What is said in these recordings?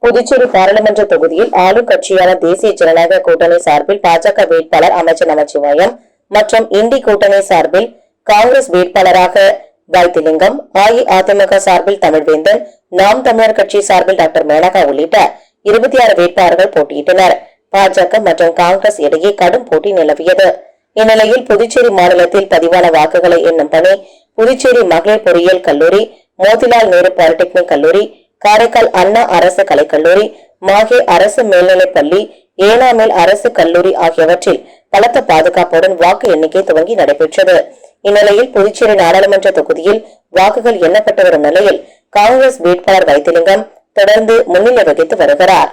புதுச்சேரி பாராளுமன்ற தொகுதியில் ஆளும் கட்சியான தேசிய ஜனநாயக கூட்டணி சார்பில் பாஜக வேட்பாளர் அமைச்சர் நமச்சிவாயம் மற்றும் இண்டி கூட்டணி சார்பில் காங்கிரஸ் வேட்பாளராக வைத்திலிங்கம், அஇஅதிமுக சார்பில் தமிழ்வேந்தன், நாம் தமிழர் கட்சி சார்பில் டாக்டர் மேனகா உள்ளிட்ட 26 வேட்பாளர்கள் போட்டியிட்டனர். பாஜக மற்றும் காங்கிரஸ் இடையே கடும் போட்டி நிலவியது. இந்நிலையில் புதுச்சேரி மாநிலத்தில் பதிவான வாக்குகளை எண்ணும் பணி புதுச்சேரி மகளிர் பொறியியல் கல்லூரி, மோதிலால் நேரு பாலிடெக்னிக் கல்லூரி, காரைக்கால் அண்ணா அரசு கலைக்கல்லூரி, மாஹே அரசு மேல்நிலைப் பள்ளி, ஏனாமில் அரசு கல்லூரி ஆகியவற்றில் பலத்த பாதுகாப்புடன் வாக்கு எண்ணிக்கை துவங்கி நடைபெற்றது. இந்நிலையில் புதுச்சேரி நாடாளுமன்ற தொகுதியில் வாக்குகள் எண்ணப்பட்டு வரும் நிலையில் காங்கிரஸ் வேட்பாளர் வைத்திலிங்கம் தொடர்ந்து முன்னிலை வகித்து வருகிறார்.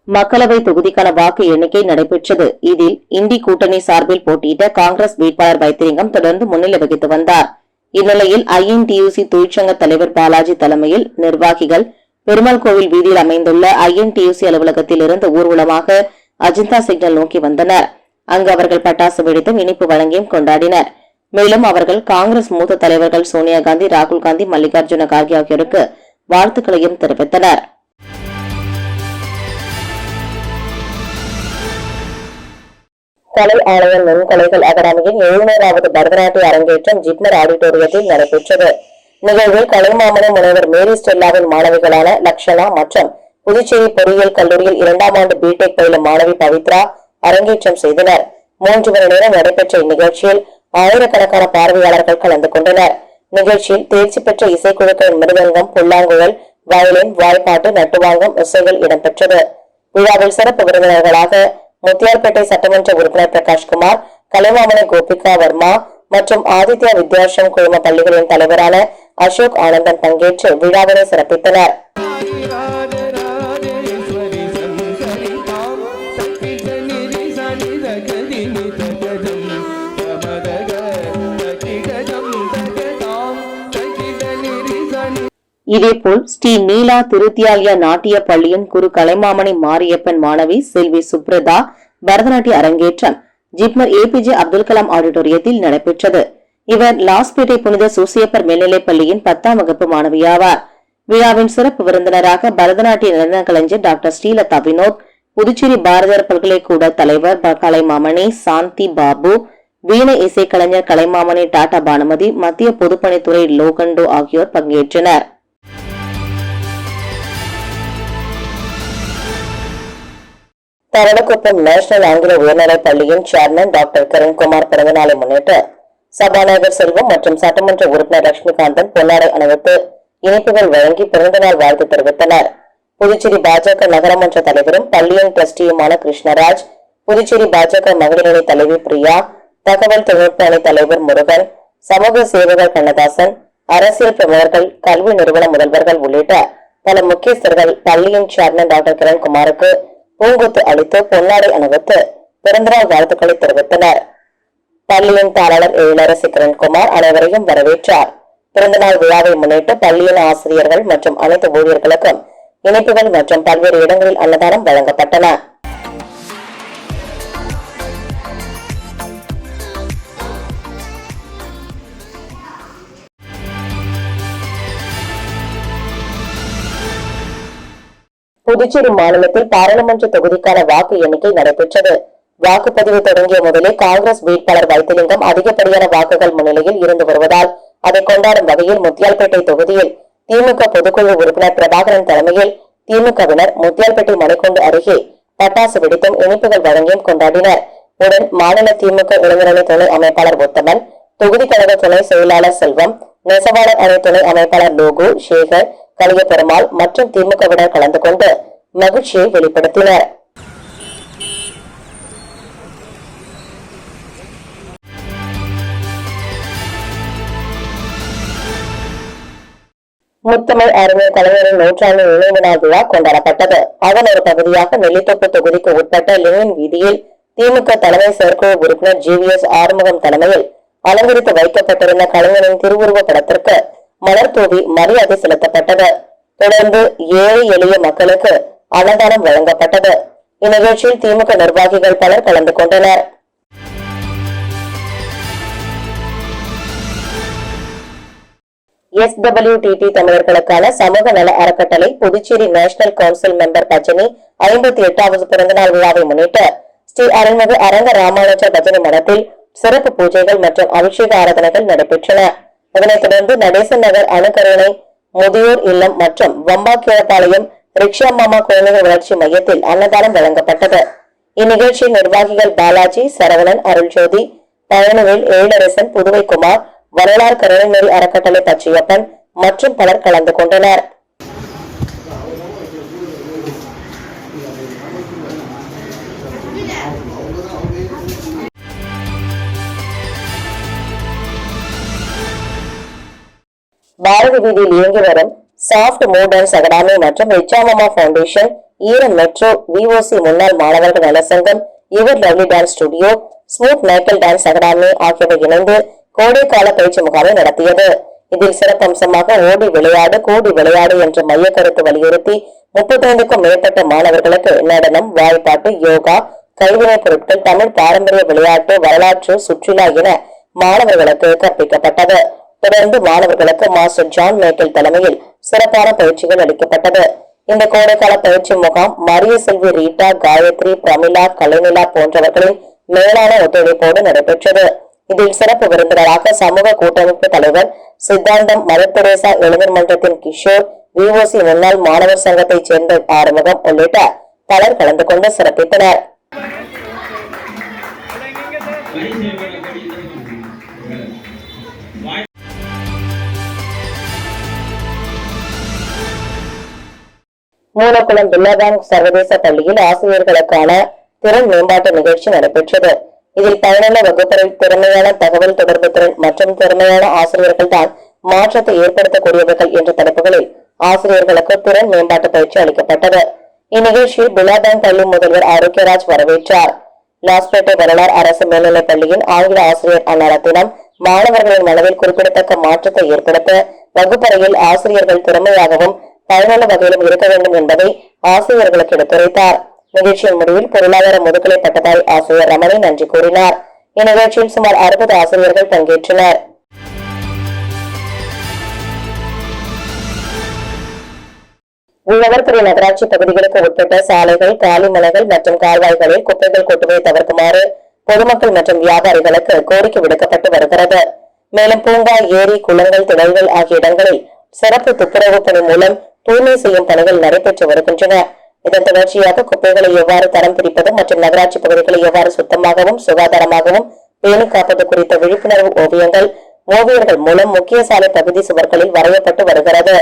மக்களவை தொகுதிக்கான வாக்கு எண்ணிக்கை நடைபெற்றது. இதில் இண்டி கூட்டணி சார்பில் போட்டியிட்ட காங்கிரஸ் வேட்பாளர் வைத்திலிங்கம் தொடர்ந்து முன்னிலை வகித்து வந்தார். இந்நிலையில் INTUC தொழிற்சங்க தலைவர் பாலாஜி தலைமையில் நிர்வாகிகள் பெருமாள் கோவில் வீதியில் அமைந்துள்ள INTUC அலுவலகத்தில் இருந்து ஊர்வலமாக அஜந்தா சிக்னல் நோக்கி வந்தனர். அங்கு அவர்கள் பட்டாசு வெடித்தும் இனிப்பு வழங்கியும் கொண்டாடினர். மேலும் அவர்கள் காங்கிரஸ் மூத்த தலைவர்கள் சோனியா காந்தி, ராகுல் காந்தி, மல்லிகார்ஜுன கார்கே ஆகியோருக்கு வாழ்த்துக்களையும் தெரிவித்தனர். கலை ஆணையம் நுண்கலைகள் அகாடமியின் 700வது பரதநாட்டிய அரங்கேற்றம் ஜிப்மர் ஆடிட்டோரியத்தில் நடைபெற்றது. நிகழ்வில் கலைமாமணி முனைவர் மேரி ஸ்டெல்லாவின் மாணவிகளான லக்ஷனா மற்றும் புதுச்சேரி பொறியியல் கல்லூரியில் 2ஆம் ஆண்டு பிடெக் பயிலும் மாணவி பவித்ரா அரங்கேற்றம் செய்தனர். 3 மணி நேரம் நடைபெற்ற இந்நிகழ்ச்சியில் ஆயிரக்கணக்கான பார்வையாளர்கள் கலந்து கொண்டனர். நிகழ்ச்சியில் தேர்ச்சி பெற்ற இசைக்குழுக்களின் மிருதங்கம், புல்லாங்குழல், வயலின், வாய்ப்பாட்டு, நட்டுவாங்கம் இசைகள் இடம்பெற்றது. விழாவில் சிறப்பு விருந்தினர்களாக முத்தியால்பேட்டை சட்டமன்ற உறுப்பினர் பிரகாஷ்குமார், கலைமாமணி கோபிகா வர்மா மற்றும் ஆதித்யா வித்யாசம் குழும பள்ளிகளின் தலைவரான அசோக் ஆனந்தன் பங்கேற்று விழாவினை சிறப்பித்தனர். இதேபோல் ஸ்ரீ நீலா திருத்தியாலயா நாட்டிய பள்ளியின் குரு கலைமாமணி மாரியப்பன் மாணவி செல்வி சுப்ரதா பரதநாட்டிய அரங்கேற்றம் ஜிப்மர் APJ அப்துல் கலாம் ஆடிட்டோரியத்தில் நடைபெற்றது. இவர் லாஸ்பேட்டை புனித சூசியப்பர் மேல்நிலைப் பள்ளியின் 10ஆம் வகுப்பு மாணவியாவார். விழாவின் சிறப்பு விருந்தினராக பரதநாட்டிய நடன கலைஞர் டாக்டர் ஸ்ரீலதா வினோத், புதுச்சேரி பாரதியார் பல்கலைக்கூட தலைவர் கலைமாமணி சாந்தி பாபு, வீணை இசைக்கலைஞர் கலைமாமணி டாடா பானுமதி, மத்திய பொதுப்பணித்துறை லோகண்டோ ஆகியோர் பங்கேற்றனர். தரடக்குப்பம் நேஷனல் ஆங்கில உயர்நிலைப் பள்ளியின் சேர்மன் டாக்டர் கிரண்குமார் பிறந்தநாளை முன்னிட்டு சபாநாயகர் செல்வம் மற்றும் சட்டமன்ற உறுப்பினர் லட்சுமிகாந்தன் பொன்னாடை அணிவித்து இனிப்புகள் வழங்கி பிறந்தநாள் வாழ்த்து தெரிவித்தனர். புதுச்சேரி பாஜக நகரமன்ற தலைவரும் பள்ளியின் டிரஸ்டியுமான கிருஷ்ணராஜ், புதுச்சேரி பாஜக மகளிரணி தலைவி பிரியா, தகவல் தொழில்நுட்ப அணி தலைவர் முருகன், சமூக சேவகர் கண்ணதாசன், அரசியல் பிரமுகர்கள், கல்வி நிறுவன முதல்வர்கள் உள்ளிட்ட பல முக்கியஸ்தர்கள் பள்ளியின் சேர்மன் டாக்டர் கிரண்குமாருக்கு பூங்கொத்து அளித்து பொன்னாடை அணிவித்து பிறந்தநாள் வாழ்த்துக்களை தெரிவித்தனர். பள்ளியின் தாளர் எழிலரசி கிரண்குமார் அனைவரையும் வரவேற்றார். பிறந்தநாள் விழாவை முன்னிட்டு பள்ளியின் ஆசிரியர்கள் மற்றும் அனைத்து ஊழியர்களுக்கும் இனிப்புகள் மற்றும் பல்வேறு இடங்களில் அன்னதானம் வழங்கப்பட்டன. புதுச்சேரி மாநிலத்தில் பாராளுமன்ற தொகுதிக்கான வாக்கு எண்ணிக்கை நடைபெற்றது. வாக்குப்பதிவு தொடங்கிய முதலே காங்கிரஸ் வேட்பாளர் வைத்திலிங்கம் அதிகப்படியான வாக்குகள் முன்னிலையில் இருந்து வருவதால் அதை கொண்டாடும் வகையில் முத்தியால்பேட்டை தொகுதியில் திமுக பொதுக்குழு உறுப்பினர் பிரபாகரன் தலைமையில் திமுகவினர் முத்தியால்பேட்டை மணிக்கூண்டு அருகே பட்டாசு வெடித்தும் இனிப்புகள் வழங்கியும் கொண்டாடினர். உடன் மாநில திமுக இளைஞரணி துணை அமைப்பாளர் உத்தமன், தொகுதி கழக துணை செயலாளர் செல்வம், நெசவாளர் அணி துணை அமைப்பாளர் லோகு, சேகர், கலிய பெருமாள் மற்றும் திமுகவினர் கலந்து கொண்டு மகிழ்ச்சியை வெளிப்படுத்தினர். முத்தமிழ் அறிஞர் கலைஞரின் 100ஆண்டு நினைவு நாள் விழா கொண்டாடப்பட்டது. அதன் ஒரு பகுதியாக நெல்லித்தோப்பு தொகுதிக்கு உட்பட்ட லெனின் வீதியில் திமுக தலைமை செயற்குழு உறுப்பினர் GVS ஆறுமுகம் தலைமையில் அலங்கரித்து வைக்கப்பட்டிருந்த கலைஞரின் திருவுருவ படத்திற்கு மலர் தூவி மரியாதை செலுத்தப்பட்டது. தொடர்ந்து ஏழை எளிய மக்களுக்கு அன்னதானம் வழங்கப்பட்டது. இந்நிகழ்ச்சியில் திமுக நிர்வாகிகள் பலர் கலந்து கொண்டனர். SWTT தமிழர்களுக்கான சமூக நல அறக்கட்டளை புதுச்சேரி நேஷனல் கவுன்சில் மெம்பர் பஜனி 58வது பிறந்தநாள் விழாவை முன்னிட்டு ஸ்ரீ அருள்மிகு அரங்க ராமானுஜர் பஜனை மடத்தில் சிறப்பு பூஜைகள் மற்றும் அபிஷேக ஆராதனைகள் நடைபெற்றன. இதனைத் தொடர்ந்து நடேசன் நகர் அணுகருணை முதியோர் இல்லம் மற்றும் வம்பாக்கீரப்பாளையம் ரிக்ஷா மாமா குழந்தைகள் வளர்ச்சி மையத்தில் அன்னதானம் வழங்கப்பட்டது. இந்நிகழ்ச்சியில் நிர்வாகிகள் பாலாஜி, சரவணன், அருள்ஜோதி, பழனிவேல், எழிலரசன், புதுவை குமார், வரலாறு கருணைநெறி அறக்கட்டளை பச்சையப்பன் மற்றும் பலர் கலந்து கொண்டனர். பாரதி வீதியில் இயங்கி வரும் சாஃப்ட் மூவ் டான்ஸ் அகாடமி மற்றும் ரிச்சாமமா பவுண்டேஷன், ஈரம் மெட்ரோ, VOC முன்னாள் மாணவர்கள் நல சங்கம், your lovely dance studio, smooth Michael dance academy ஆகியவை இணைந்து கோடைக்கால பயிற்சி முகாமை நடத்தியது. இதில் சிறப்பம்சமாக ஓடி விளையாடு கூடி விளையாடு என்ற மைய கருத்து வலியுறுத்தி 35க்கும் மேற்பட்ட மாணவர்களுக்கு நடனம், வாய்ப்பாட்டு, யோகா, கைவினைப் பொருட்கள், தமிழ் பாரம்பரிய விளையாட்டு, வரலாற்று, சுற்றுலா என மாணவர்களுக்கு கற்பிக்கப்பட்டது. தொடர்ந்து மாணவர்களுக்கு மாஸ்டர் ஜான் மைக்கேல் தலைமையில் சிறப்பான பயிற்சிகள் அளிக்கப்பட்டது. இந்த கோடைக்கால பயிற்சி முகாம் மரிய செல்வி, ரீட்டா, காயத்ரி, பிரமிளா, கலைநிலா போன்றவர்களின் மேலான ஒத்துழைப்போடு நடைபெற்றது. இதில் சிறப்பு விருந்தினராக சமூக கூட்டமைப்பு தலைவர் சித்தாந்தம், மதர் தெரேசா இளைஞர் மன்றத்தின் கிஷோர், VOC முன்னாள் மாணவர் சங்கத்தைச் சேர்ந்த ஆறுமுகம் உள்ளிட்ட பலர் கலந்து கொண்டு சிறப்பித்தனர். மூலக்குளம் பில்லபேங்க் சர்வதேச பள்ளியில் ஆசிரியர்களுக்கான திறன் மேம்பாட்டு நிகழ்ச்சி நடைபெற்றது. இதில் பயனுள்ள வகுப்பறை, திறமையான தகவல் தொடர்பு திறன் மற்றும் திறமையான ஆசிரியர்கள் தான் மாற்றத்தை ஏற்படுத்தக்கூடியவர்கள் என்ற தலைப்புகளில் ஆசிரியர்களுக்கு திறன் மேம்பாட்டு பயிற்சி அளிக்கப்பட்டது. இந்நிகழ்ச்சியில் பில்லபேங்க் பள்ளி முதல்வர் ஆரோக்கியராஜ் வரவேற்றார். லாஸ்பேட்டை வரலாறு அரசு மேல்நிலைப் பள்ளியின் ஆங்கில ஆசிரியர் அன்னரத்தினம் மாணவர்களின் மனதில் குறிப்பிடத்தக்க மாற்றத்தை ஏற்படுத்த வகுப்பறையில் ஆசிரியர்கள் திறமையாகவும் பயனுள்ள வகையிலும் இருக்க வேண்டும் என்பதை ஆசிரியர்களுக்கு எடுத்துரைத்தார். நிகழ்ச்சியின் முடிவில் பொருளாதார முதுகலை பட்டதாரி ஆசிரியர் ரமணி நன்றி கூறினார். இந்நிகழ்ச்சியில் சுமார் 60 ஆசிரியர்கள் பங்கேற்றனர். உழவர்கரை நகராட்சி பகுதிகளுக்கு உட்பட்ட சாலைகள், காலிமனைகள் மற்றும் கால்வாய்களில் குப்பைகள் கொட்டுவதை தவிர்க்குமாறு பொதுமக்கள் மற்றும் வியாபாரிகளுக்கு கோரிக்கை விடுக்கப்பட்டு வருகிறது. மேலும் பூங்கா, ஏரி, குளங்கள், திடல்கள் ஆகிய இடங்களில் சிறப்பு துப்புரவு பணி மூலம் தூய்மை செய்யும் பணிகள் நடைபெற்று வருகின்றன. இதன் தொடர்ச்சியாக குப்பைகளை எவ்வாறு தரம் பிரிப்பது மற்றும் நகராட்சி பகுதிகளை எவ்வாறு சுத்தமாகவும் சுகாதாரமாகவும் பேணி காப்பது குறித்த விழிப்புணர்வு ஓவியங்கள் ஓவியர்கள் மூலம் முக்கிய சாலை பகுதி சுவர்களில் வரையப்பட்டு வருகிறது.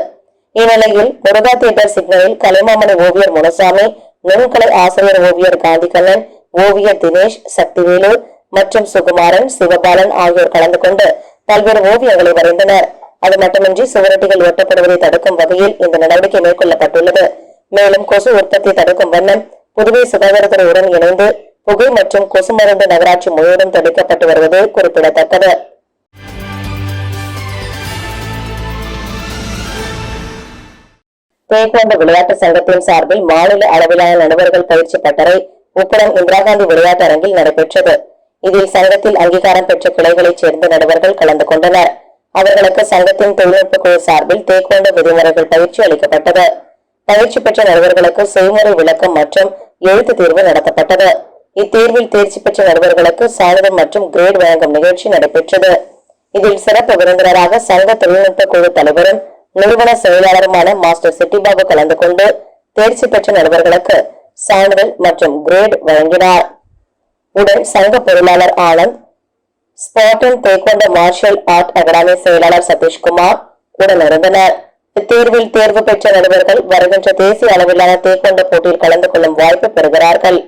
இந்நிலையில் முருகா தியேட்டர் சிக்னலில் கலைமாமணி ஓவியர் முனுசாமி, நுண்கலை ஆசிரியர் ஓவியர் காந்திகண்ணன், ஓவியர் தினேஷ், சக்திவேலு மற்றும் சுகுமாரன், சிவபாலன் ஆகியோர் கலந்து கொண்டு பல்வேறு ஓவியங்களை வரைந்தனர். அது மட்டுமின்றி சுவரொட்டிகள் ஒட்டப்படுவதை தடுக்கும் வகையில் இந்த நடவடிக்கை மேற்கொள்ளப்பட்டுள்ளது. மேலும் கொசு உற்பத்தி தடுக்கும் வண்ணம் புதுவை சுகாதாரத்துறையுடன் இணைந்து புகை மற்றும் கொசு மருந்து நகராட்சி முழுவதும் தடுக்கப்பட்டு வருவது குறிப்பிடத்தக்கது. தேக்கோண்ட விளையாட்டு சங்கத்தின் சார்பில் மாநில அளவிலான நடுவர்கள் பயிற்சி பட்டறை உப்படம் இந்திரா காந்தி விளையாட்டு அரங்கில் நடைபெற்றது. இதில் சங்கத்தில் அங்கீகாரம் பெற்ற கிளைகளைச் சேர்ந்த நடுவர்கள் கலந்து கொண்டனர். அவர்களுக்கு சங்கத்தின் தொழில்நுட்ப குழு சார்பில் தேக்கோண்ட விதிமுறைகள் பயிற்சி அளிக்கப்பட்டது. பயிற்சி பெற்ற நடுவர்களுக்கு செய்முறை விளக்கம் மற்றும் எழுத்து தேர்வு நடத்தப்பட்டது. இத்தேர்வில் தேர்ச்சி பெற்ற நடுவர்களுக்கு சான்றிதழ் மற்றும் கிரேட் வழங்கும் நிகழ்ச்சி நடைபெற்றது. இதில் சிறப்பு விருந்தினராக சங்க தொழில்நுட்ப குழு தலைவரும் நிறுவன செயலாளருமான மாஸ்டர் சிட்டிபாபு கலந்து கொண்டு தேர்ச்சி பெற்ற நடுவர்களுக்கு சான்றிதழ் மற்றும் கிரேட் வழங்கினார். உடன் சங்க பொருளாளர் ஆனந்த், ஸ்பாட்டன் தேக்கோண்ட மார்ஷல் ஆர்ட் அகாடமி செயலாளர் சதீஷ்குமார் உடனிருந்தனர். இத்தேர்வில் தேர்வு பெற்ற நடுவர்கள் வருகின்ற தேசிய அளவிலான தேக்கோண்ட போட்டியில் கலந்து கொள்ளும் வாய்ப்பு பெறுகிறார்கள்.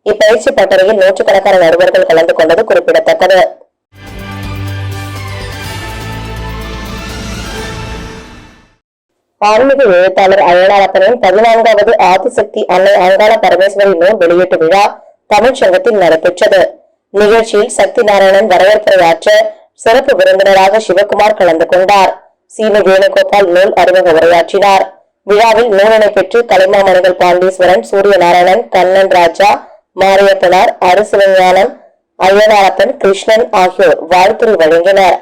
இப்பயிற்சி பட்டறையில் நூற்றுக்கணக்கான நடுவர்கள் கலந்து கொண்டது குறிப்பிடத்தக்கது. ஆன்மீக எழுத்தாளர் அய்யனாரப்பனின் 14வது ஆதிசக்தி அன்னை அங்காள பரமேஸ்வரி நூல் வெளியீட்டு விழா தமிழ்ச்சங்கத்தில் நடைபெற்றது. நிகழ்ச்சியில் சக்தி நாராயணன் வரவேற்புரையாற்ற சிறப்பு விருந்தினராக சிவகுமார் கலந்து கொண்டார். சீனு வேணுகோபால் நூல் அறிமுக உரையாற்றினார். விழாவில் நூலினை பெற்று கலைமாமணிகள் பாண்டீஸ்வரன், சூரிய நாராயணன், கண்ணன் ராஜா, மாரியப்பனார், அரிசிவஞானம், அய்யனாரப்பன், கிருஷ்ணன் ஆகியோர் வாழ்த்துரை வழங்கினர்.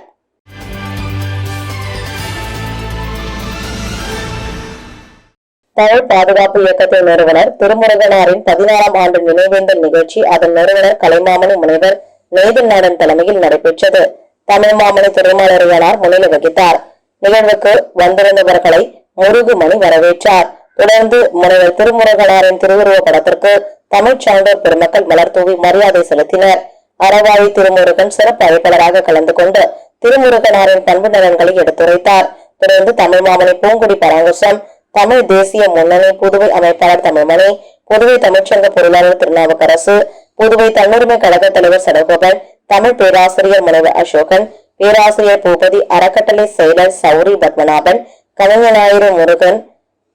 தமிழ் பாதுகாப்பு இயக்கத்தின் நிறுவனர் திருமுருகனாரின் 16ஆம் ஆண்டு நினைவேந்தல் நிகழ்ச்சி அதன் நிறுவனர் கலைமாமணி முனைவர் நெய்தல் நாடன் தலைமையில் நடைபெற்றது. தமிழ் மாமணி திருமலரையனார் முன்னிலை வகித்தார். நிகழ்வுக்கு வந்திருந்தவர்களை முருகுமணி வரவேற்றார். தொடர்ந்து முனைவர் திருமுருகனாரின் திருவுருவ படத்திற்கு தமிழ் சான்றோர் பெருமக்கள் மலர் தூவி மரியாதை செலுத்தினர். அறவாழி திருமுருகன் சிறப்பு அழைப்பாளராக கலந்து கொண்டு திருமுருகனாரின் பண்பு நலன்களை எடுத்துரைத்தார். தொடர்ந்து தமிழ் மாமணி பூங்குடி பராங்கசம், தமிழ் தேசிய முன்னணி புதுவை அமைப்பாளர் தமிழ்மணி, புதுவை தமிழ்ச்சங்க பொருளாளர் திருநாவுக்கரசு, புதுவை தன்னுரிமை கழக தலைவர் சடகோபன், தமிழ் பேராசிரியர் முனைவர் அசோகன், பேராசிரியர் பூபதி, அறக்கட்டளை செயலர் சௌரி பத்மநாபன், கலைஞர் ஞாயிறு முருகன்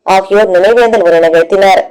ஆகியோர் நினைவேந்தல் உரை நிகழ்த்தினர்.